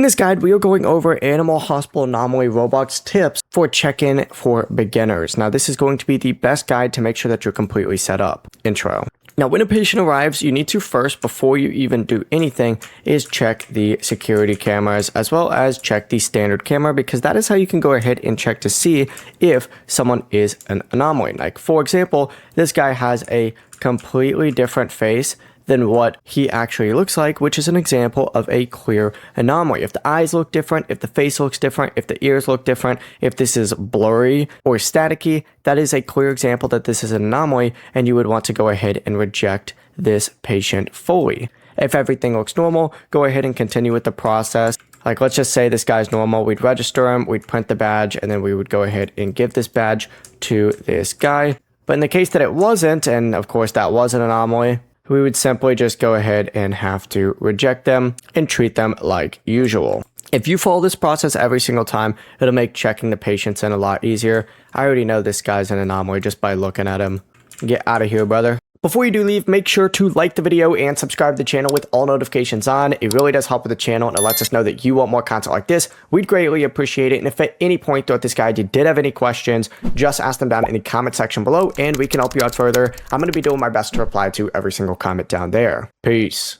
In this guide, we are going over Animal Hospital Anomaly Roblox tips for check-in for beginners. Now, this is going to be the best guide to make sure that you're completely set up. Intro. Now, when a patient arrives, you need to first, before you even do anything, is check the security cameras as well as check the standard camera, because that is how you can go ahead and check to see if someone is an anomaly. Like, for example, this guy has a completely different face than what he actually looks like, which is an example of a clear anomaly. If the eyes look different, if the face looks different, if the ears look different, if this is blurry or staticky, that is a clear example that this is an anomaly, and you would want to go ahead and reject this patient fully. If everything looks normal, go ahead and continue with the process. Like, let's just say this guy's normal, we'd register him, we'd print the badge, and then we would go ahead and give this badge to this guy. But in the case that it wasn't, and of course that was an anomaly, we would simply just go ahead and have to reject them and treat them like usual. If you follow this process every single time, it'll make checking the patients in a lot easier. I already know this guy's an anomaly just by looking at him. Get out of here, brother. Before you do leave, make sure to like the video and subscribe to the channel with all notifications on. It really does help with the channel, and it lets us know that you want more content like this. We'd greatly appreciate it. And if at any point throughout this guide you did have any questions, just ask them down in the comment section below and we can help you out further. I'm going to be doing my best to reply to every single comment down there. Peace.